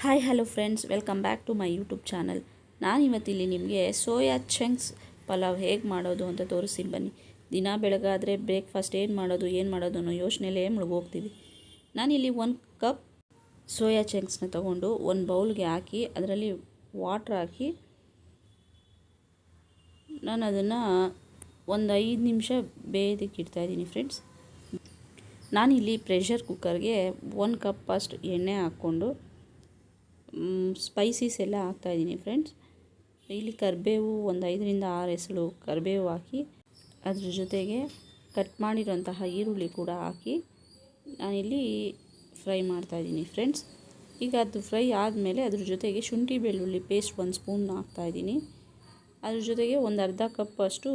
Hi hello friends, welcome back to my YouTube channel. ನಾನಿವತ್ತಿಲ್ಲಿ ನಿಮಗೆ soya chunks pulao ಹೇಗೆ ಮಾಡೋದು ಅಂತ ತೋರಿಸ್ತೀನಿ ಬನ್ನಿ. ದಿನ ಬೆಳಗಾದರೆ ಬ್ರೇಕ್ಫಾಸ್ಟ್ ಏನು ಮಾಡೋದು ಅನ್ನೋ ಯೋಚನೆಯಲ್ಲೇ ಮುಳುಗೋಗ್ತೀವಿ. ನಾನಿಲ್ಲಿ 1 ಕಪ್ ಸೋಯಾ ಚಂಕ್ಸ್ನ ತೊಗೊಂಡು ಒಂದು ಬೌಲ್ಗೆ ಹಾಕಿ ಅದರಲ್ಲಿ ವಾಟ್ರ್ ಹಾಕಿ ನಾನು ಅದನ್ನು ಒಂದು 5 ನಿಮಿಷ ಬೇಯೋದಕ್ಕೆ ಇಡ್ತಾಯಿದ್ದೀನಿ ಫ್ರೆಂಡ್ಸ್. ನಾನಿಲ್ಲಿ ಪ್ರೆಷರ್ ಕುಕ್ಕರ್ಗೆ 1 ಕಪ್ ಅಷ್ಟು ಎಣ್ಣೆ ಹಾಕ್ಕೊಂಡು ಸ್ಪೈಸೀಸ್ ಎಲ್ಲ ಹಾಕ್ತಾಯಿದ್ದೀನಿ ಫ್ರೆಂಡ್ಸ್. ಇಲ್ಲಿ ಕರಿಬೇವು ಒಂದು 5ರಿಂದ 6 ಎಸಳು ಕರಿಬೇವು ಹಾಕಿ ಅದ್ರ ಜೊತೆಗೆ ಕಟ್ ಮಾಡಿರೋಂತಹ ಈರುಳ್ಳಿ ಕೂಡ ಹಾಕಿ ನಾನಿಲ್ಲಿ ಫ್ರೈ ಮಾಡ್ತಾಯಿದ್ದೀನಿ ಫ್ರೆಂಡ್ಸ್. ಈಗ ಅದು ಫ್ರೈ ಆದಮೇಲೆ ಅದ್ರ ಜೊತೆಗೆ ಶುಂಠಿ ಬೆಳ್ಳುಳ್ಳಿ ಪೇಸ್ಟ್ 1 ಸ್ಪೂನ್ ಹಾಕ್ತಾಯಿದ್ದೀನಿ. ಅದ್ರ ಜೊತೆಗೆ ಒಂದು ಅರ್ಧ ಕಪ್ ಅಷ್ಟು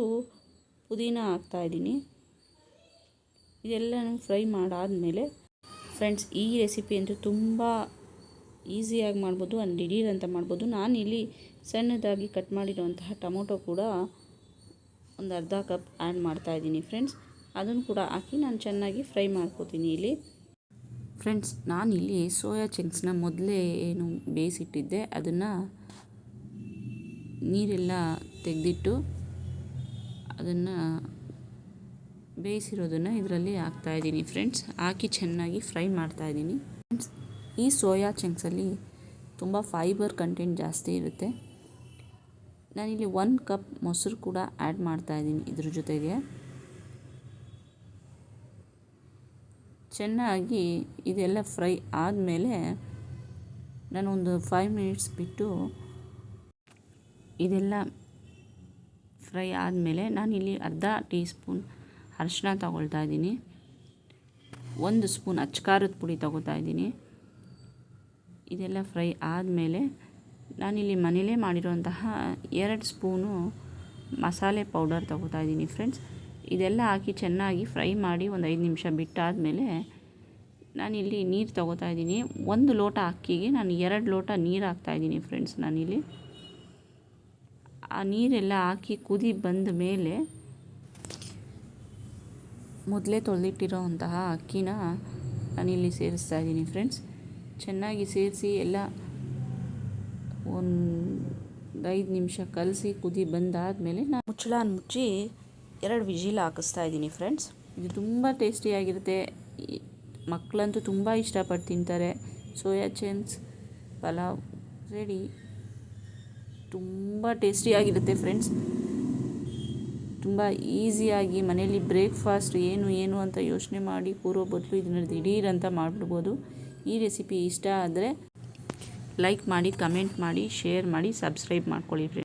ಪುದೀನ ಹಾಕ್ತಾಯಿದ್ದೀನಿ. ಇದೆಲ್ಲನೂ ಫ್ರೈ ಮಾಡಾದಮೇಲೆ ಫ್ರೆಂಡ್ಸ್, ಈ ರೆಸಿಪಿ ಅಂತೂ ತುಂಬ ಈಸಿಯಾಗಿ ಮಾಡ್ಬೋದು ಆ್ಯಂಡ್ ದಿಢೀರ್ ಅಂತ ಮಾಡ್ಬೋದು. ನಾನಿಲ್ಲಿ ಸಣ್ಣದಾಗಿ ಕಟ್ ಮಾಡಿರುವಂತಹ ಟೊಮೊಟೊ ಕೂಡ ಒಂದು ಅರ್ಧ ಕಪ್ ಆ್ಯಡ್ ಮಾಡ್ತಾಯಿದ್ದೀನಿ ಫ್ರೆಂಡ್ಸ್. ಅದನ್ನು ಕೂಡ ಹಾಕಿ ನಾನು ಚೆನ್ನಾಗಿ ಫ್ರೈ ಮಾಡ್ಕೋತೀನಿ ಇಲ್ಲಿ ಫ್ರೆಂಡ್ಸ್. ನಾನಿಲ್ಲಿ ಸೋಯಾ ಚಂಕ್ಸ್ನ ಮೊದಲೇ ಏನು ಬೇಯಿಸಿಟ್ಟಿದ್ದೆ ಅದನ್ನು ನೀರೆಲ್ಲ ತೆಗೆದಿಟ್ಟು ಅದನ್ನು ಬೇಯಿಸಿರೋದನ್ನು ಇದರಲ್ಲಿ ಹಾಕ್ತಾಯಿದ್ದೀನಿ ಫ್ರೆಂಡ್ಸ್. ಹಾಕಿ ಚೆನ್ನಾಗಿ ಫ್ರೈ ಮಾಡ್ತಾಯಿದ್ದೀನಿ ಫ್ರೆಂಡ್ಸ್. ಈ ಸೋಯಾ ಚಂಕ್ಸಲ್ಲಿ ತುಂಬ ಫೈಬರ್ ಕಂಟೆಂಟ್ ಜಾಸ್ತಿ ಇರುತ್ತೆ. ನಾನಿಲ್ಲಿ 1 ಕಪ್ ಮೊಸರು ಕೂಡ ಆ್ಯಡ್ ಮಾಡ್ತಾಯಿದ್ದೀನಿ. ಇದ್ರ ಜೊತೆಗೆ ಚೆನ್ನಾಗಿ ಇದೆಲ್ಲ ಫ್ರೈ ಆದಮೇಲೆ ನಾನೊಂದು 5 ಮಿನಿಟ್ಸ್ ಬಿಟ್ಟು ಇದೆಲ್ಲ ಫ್ರೈ ಆದಮೇಲೆ ನಾನಿಲ್ಲಿ ಅರ್ಧ ಟೀ ಸ್ಪೂನ್ ಅರಿಶಿನ ತಗೊಳ್ತಾ ಇದ್ದೀನಿ. 1 ಸ್ಪೂನ್ ಅಚ್ಕಾರದ ಪುಡಿ ತಗೋತಾ ಇದ್ದೀನಿ. ಇದೆಲ್ಲ ಫ್ರೈ ಆದಮೇಲೆ ನಾನಿಲ್ಲಿ ಮನೇಲೇ ಮಾಡಿರುವಂತಹ 2 ಸ್ಪೂನು ಮಸಾಲೆ ಪೌಡರ್ ತಗೋತಾ ಇದ್ದೀನಿ ಫ್ರೆಂಡ್ಸ್. ಇದೆಲ್ಲ ಹಾಕಿ ಚೆನ್ನಾಗಿ ಫ್ರೈ ಮಾಡಿ ಒಂದು 5 ನಿಮಿಷ ಬಿಟ್ಟಾದಮೇಲೆ ನಾನಿಲ್ಲಿ ನೀರು ತಗೋತಾ ಇದ್ದೀನಿ. 1 ಲೋಟ ಅಕ್ಕಿಗೆ ನಾನು 2 ಲೋಟ ನೀರು ಹಾಕ್ತಾಯಿದ್ದೀನಿ ಫ್ರೆಂಡ್ಸ್. ನಾನಿಲ್ಲಿ ಆ ನೀರೆಲ್ಲ ಹಾಕಿ ಕುದಿ ಬಂದ ಮೇಲೆ ಮೊದಲೇ ತೊಳೆದಿಟ್ಟಿರೋಂತಹ ಅಕ್ಕಿನ ನಾನಿಲ್ಲಿ ಸೇರಿಸ್ತಾ ಇದ್ದೀನಿ ಫ್ರೆಂಡ್ಸ್. ಚೆನ್ನಾಗಿ ಸೇರಿಸಿ ಎಲ್ಲ ಒಂದು 5 ನಿಮಿಷ ಕಲಸಿ ಕುದಿ ಬಂದಾದಮೇಲೆ ನಾನು ಮುಚ್ಚಳ ಮುಚ್ಚಿ 2 ವಿಜಿಲ್ ಹಾಕಿಸ್ತಾ ಇದ್ದೀನಿ ಫ್ರೆಂಡ್ಸ್. ಇದು ತುಂಬ ಟೇಸ್ಟಿಯಾಗಿರುತ್ತೆ. ಮಕ್ಕಳಂತೂ ತುಂಬ ಇಷ್ಟಪಟ್ಟು ತಿಂತಾರೆ. Soya chunks pulao ready. ತುಂಬ ಟೇಸ್ಟಿಯಾಗಿರುತ್ತೆ ಫ್ರೆಂಡ್ಸ್. ತುಂಬ ಈಸಿಯಾಗಿ ಮನೇಲಿ ಬ್ರೇಕ್ಫಾಸ್ಟ್ ಏನು ಅಂತ ಯೋಚನೆ ಮಾಡಿ ಕೂರೋ ಬದಲು ಇದನ್ನು ದಿಢೀರ್ ಅಂತ ಮಾಡಿಬಿಡ್ಬೋದು. ಈ ರೆಸಿಪಿ ಇಷ್ಟ ಆದರೆ ಲೈಕ್ ಮಾಡಿ, ಕಮೆಂಟ್ ಮಾಡಿ, ಶೇರ್ ಮಾಡಿ, ಸಬ್ಸ್ಕ್ರೈಬ್ ಮಾಡ್ಕೊಳ್ಳಿ ಫ್ರೆಂಡ್ಸ್.